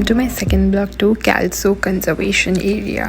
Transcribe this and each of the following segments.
to my second blog to Kelso Conservation Area.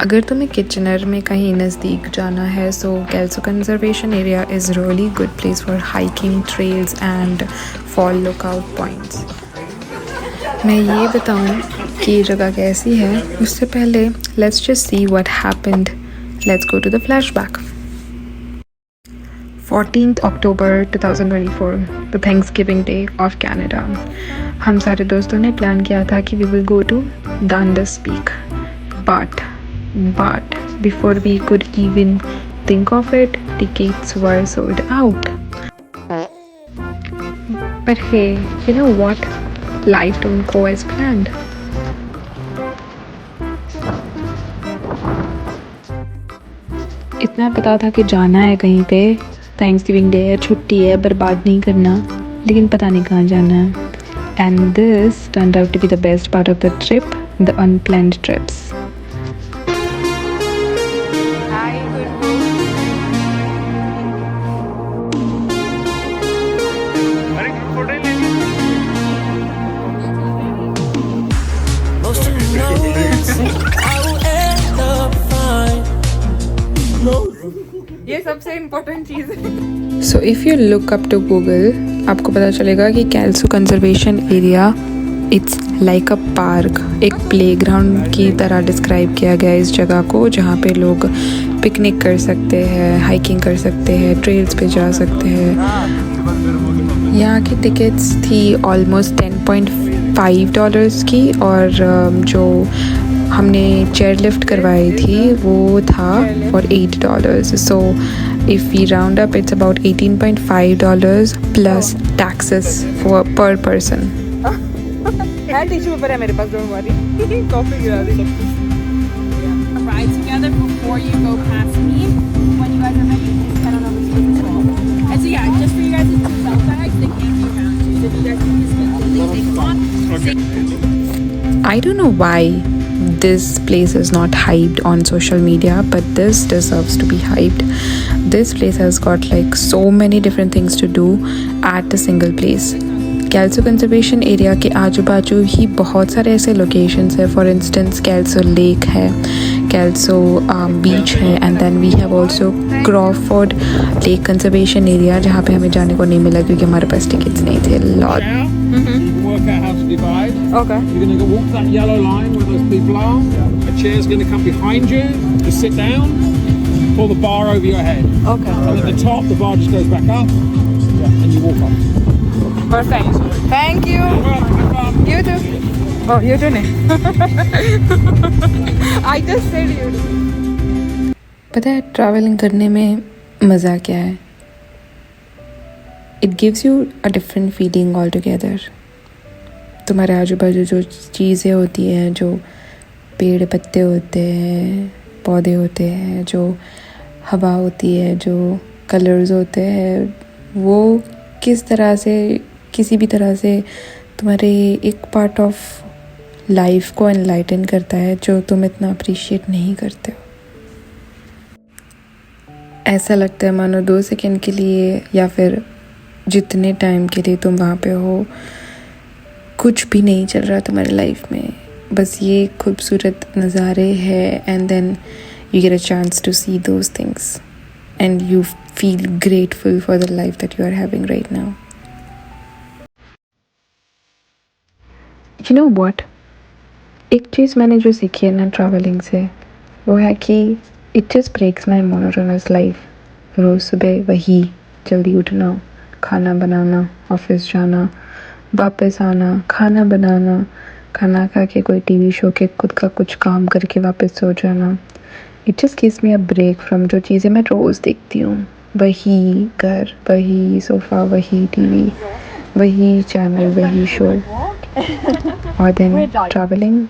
अगर तुम्हें Kitchener में कहीं नज़दीक जाना है so Kelso conservation area is really good place for hiking trails and fall lookout points. मैं ये बताऊँ कि ये जगह कैसी है उससे पहले let's just see what happened. Let's go to the flashback. 14th October 2024, the Thanksgiving Day of Canada. हम सारे दोस्तों ने प्लान किया था कि we will go to Dundas Peak. But before we could even think of it, tickets were sold out. But hey, you know what? Life don't go as planned. इतना पता था कि जाना है कहीं पे, थैंक्सगिविंग डे है, छुट्टी है, बर्बाद नहीं करना, लेकिन पता नहीं कहाँ जाना है. And this turned out to be the best part of the trip, the unplanned trips. ये सबसे इम्पोर्टेंट चीज़ है. So if you look up to Google, आपको पता चलेगा कि Kelso conservation area it's like a park, एक प्लेग्राउंड की तरह डिस्क्राइब किया गया है इस जगह को, जहाँ पे लोग पिकनिक कर सकते हैं, हाइकिंग कर सकते हैं, ट्रेल्स पे जा सकते हैं. यहाँ की टिकट्स थी ऑलमोस्ट $10.5 की, और जो हमने चेयर लिफ्ट करवाई थी वो था for $8. So if we round up it's about $18.5 plus taxes for per person. Tissue paper है मेरे पास, डोंट वरी. कॉफी गिरा दी. Ride together before you go past me. When you guys are ready, just head on over to the control. And so yeah, just for you guys' two belt bags, they can't be around you. So if you guys can just completely take them on. I don't know why this place is not hyped on social media, but this deserves to be hyped. This place has got like so many different things to do at a single place. Kelso conservation area के आजू बाजू ही बहुत सारे ऐसे locations है. For instance Kelso lake है, Kelso beach है, and then we have also Crawford lake conservation area, जहाँ पे हमें जाने को नहीं मिला क्योंकि हमारे पास टिकट्स नहीं थे. Lot. Work out how to divide. Okay. You're going to walk that yellow line where those people are. A chair's going to come behind you. Just sit down. Pull the bar over your head. Okay. And at the top, the bar just goes back up. And you walk up. Perfect. Thank you. Well, have fun. You too. Oh, you too. I just said you too. पता है travelling करने में मज़ा क्या है? It gives you a different feeling all together. तुम्हारे आजू बाजू जो चीज़ें होती हैं, जो पेड़ पत्ते होते हैं, पौधे होते हैं, जो हवा होती है, जो कलर्स होते हैं, वो किस तरह से, किसी भी तरह से तुम्हारे एक पार्ट ऑफ लाइफ को एनलाइटन करता है जो तुम इतना अप्रिशिएट नहीं करते हो. ऐसा लगता है मानो 2 सेकंड के लिए या फिर जितने टाइम के लिए तुम वहाँ पे हो, कुछ भी नहीं चल रहा तुम्हारी लाइफ में, बस ये खूबसूरत नज़ारे हैं. And then you get a chance to see those things and you feel grateful for the life that you are having right now. You know what, एक चीज़ मैंने जो सीखी है ना ट्रैवलिंग से, वो है कि it just breaks my monotonous life. रोज़ सुबह वही जल्दी उठना, खाना बनाना, ऑफिस जाना, वापस आना, खाना बनाना, खाना खा के कोई टीवी शो के खुद का कुछ काम करके वापस सो जाना. It just gives me a break from जो चीज़ें मैं रोज़ देखती हूँ. वही घर, वही सोफ़ा, वही टीवी, वही चैनल, वही शो. और देन ट्रैवलिंग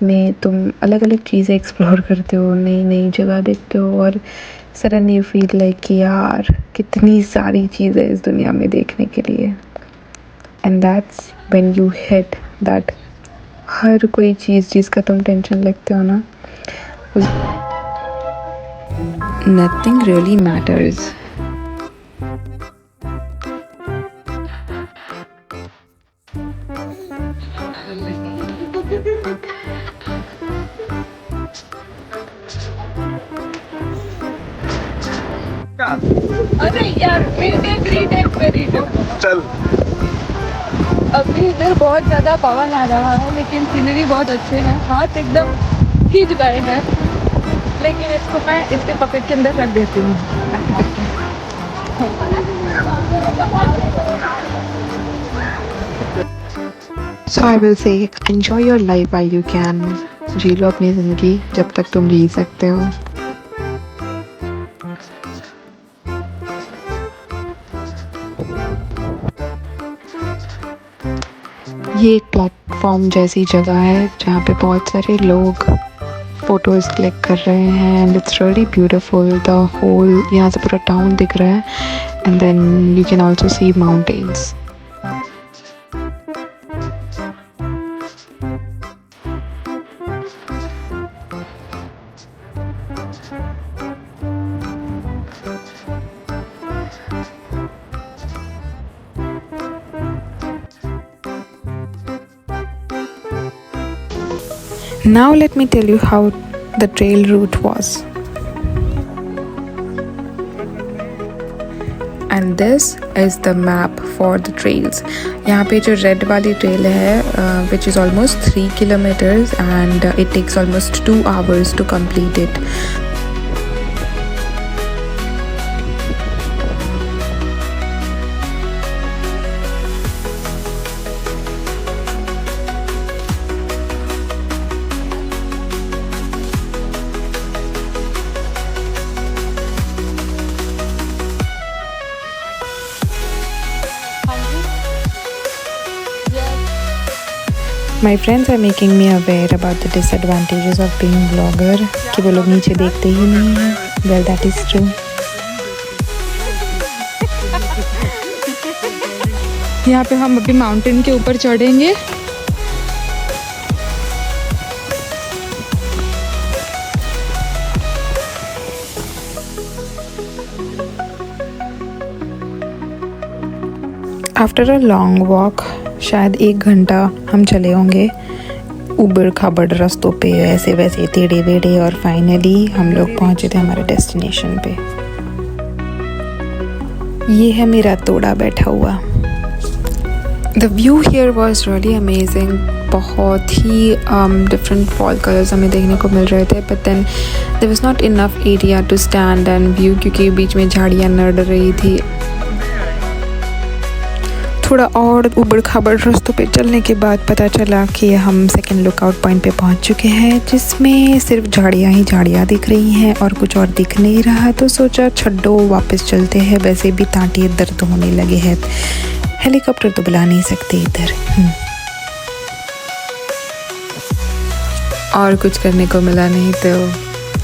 में तुम अलग अलग चीज़ें एक्सप्लोर करते हो, नई नई जगह देखते हो, और सडन यू फील लाइक कि यार कितनी सारी चीज़ें इस दुनिया में देखने के लिए. And that's when you hit that हर कोई चीज़ जिसका तुम टेंशन लगते हो ना, नथिंग रियली मैटर्स. अरे यार चल अभी इधर बहुत ज़्यादा पवन आ रहा है लेकिन सीनरी बहुत अच्छे हैं, हाथ एकदम खींच गए हैं, लेकिन इसको मैं इसके पॉकेट के अंदर रख देती हूँ। So I will say enjoy your life while you can. जी लो अपनी ज़िंदगी जब तक तुम जी सकते हो। ये एक प्लेटफॉर्म जैसी जगह है जहाँ पे बहुत सारे लोग फ़ोटोज़ क्लिक कर रहे हैं and it's really beautiful. The whole यहाँ से पूरा टाउन दिख रहा है and then you can also see mountains. Now let me tell you how the trail route was. And this is the map for the trails. यहाँ पे जो red वाली ट्रेल है which is almost 3 kilometers and it takes almost 2 hours to complete it. My friends are making me aware about the disadvantages of being vlogger कि वो लोग नीचे देखते ही नहीं हैं। Well, that is true. यहाँ पे हम अभी माउंटेन के ऊपर चढ़ेंगे। After a long walk, शायद 1 घंटा हम चले होंगे उबड़ खाबड़ रास्तों पे, ऐसे वैसे टेढ़े वेढ़े, और फाइनली हम लोग पहुंचे थे हमारे डेस्टिनेशन पे। ये है मेरा तोड़ा बैठा हुआ। The view here was really amazing. बहुत ही डिफरेंट फॉल कलर्स हमें देखने को मिल रहे थे, but then there was not enough area to stand and view, क्योंकि बीच में झाड़ियाँ नड़ रही थी। थोड़ा और उबड़ खाबड़ रास्तों पे चलने के बाद पता चला कि हम सेकंड लुकआउट पॉइंट पे पहुंच चुके हैं, जिसमें सिर्फ झाड़ियाँ ही झाड़ियाँ दिख रही हैं और कुछ और दिख नहीं रहा। तो सोचा छड्डो वापस चलते हैं, वैसे भी टाँटिए दर्द होने लगे हैं, हेलीकॉप्टर तो बुला नहीं सकते इधर। और कुछ करने को मिला नहीं तो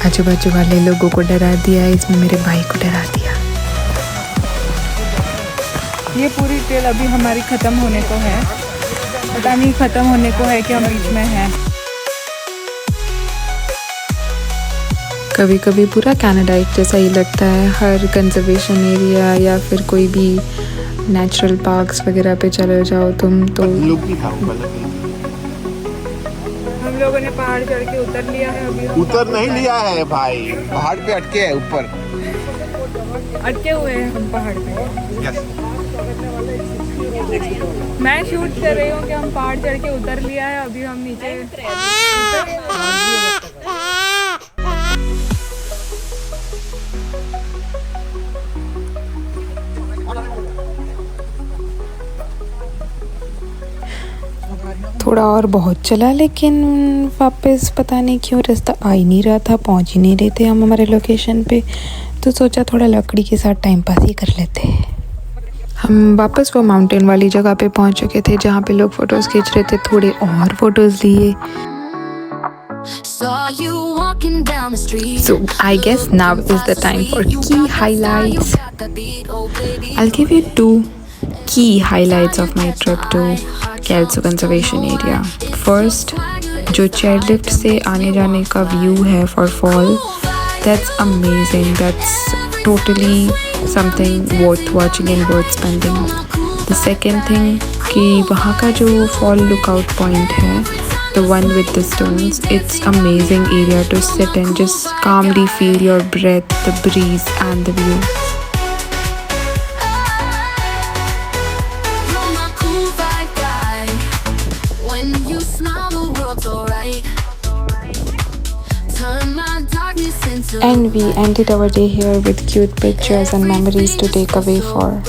आजू बाजू वाले लोगों को डरा दिया, इसमें मेरे भाई को डरा दिया। ये पूरी ट्रेल अभी हमारी ख़त्म होने को है, पता नहीं ख़त्म होने को है कि हम बीच में हैं। कभी कभी पूरा कनाडा एक जैसा ही लगता है। हर कंजर्वेशन एरिया या फिर कोई भी नेचुरल पार्क्स वगैरह पे चले जाओ तुम तो हम लोगों ने पहाड़ चढ़ के उतर लिया है। अभी उतर नहीं लिया है भाई, पहाड़ पे अटके है, ऊपर अटके हुए हैं हम पहाड़ पे। यस। मैं शूट कर रही हूँ कि हम पहाड़ चढ़ के उतर लिया है, अभी हम नीचे थोड़ा और बहुत चला, लेकिन वापस पता नहीं क्यों रास्ता आ ही नहीं रहा था, पहुंच ही नहीं रहे थे हम हमारे लोकेशन पे। तो सोचा थोड़ा लकड़ी के साथ टाइम पास ही कर लेते हैं। हम वापस वो माउंटेन वाली जगह पे पहुंच चुके थे जहाँ पे लोग फ़ोटोज़ खींच रहे थे। थोड़े और फोटोज़ लिए। So I guess now is the time for key highlights. I'll give you 2 key highlights of my trip to Kelso Conservation Area. First, जो chairlift से आने जाने का view है for fall, that's amazing. That's totally something worth watching and worth spending. The second thing कि वहाँ का जो fall lookout point है, the one with the stones, it's amazing area to sit and just calmly feel your breath, the breeze and the view. And we ended our day here with cute pictures and memories to take away for.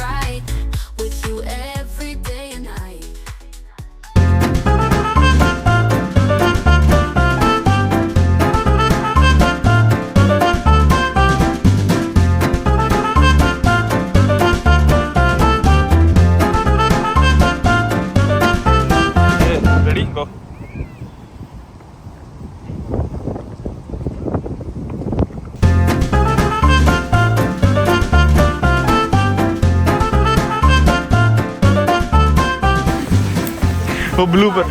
Ready? Go. वो blooper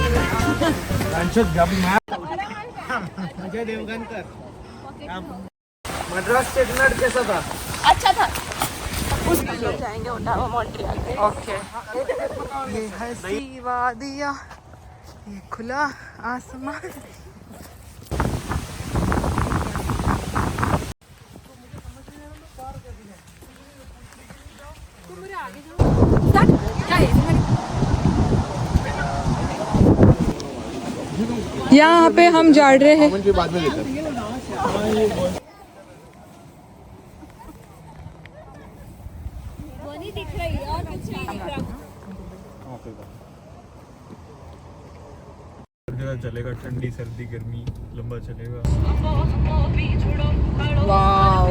Ajay Devgan Madras check nut कैसा था? अच्छा था। उसमें जाएंगे Ottawa Montreal में। Okay, ये हंसी वादिया, ये खुला आसमान। यहाँ पे हम जा रहे हैं। बाद में लेते हैं। दिख रही है और कुछ नहीं दिख रहा। चलेगा, ठंडी सर्दी गर्मी लंबा चलेगा। वाव।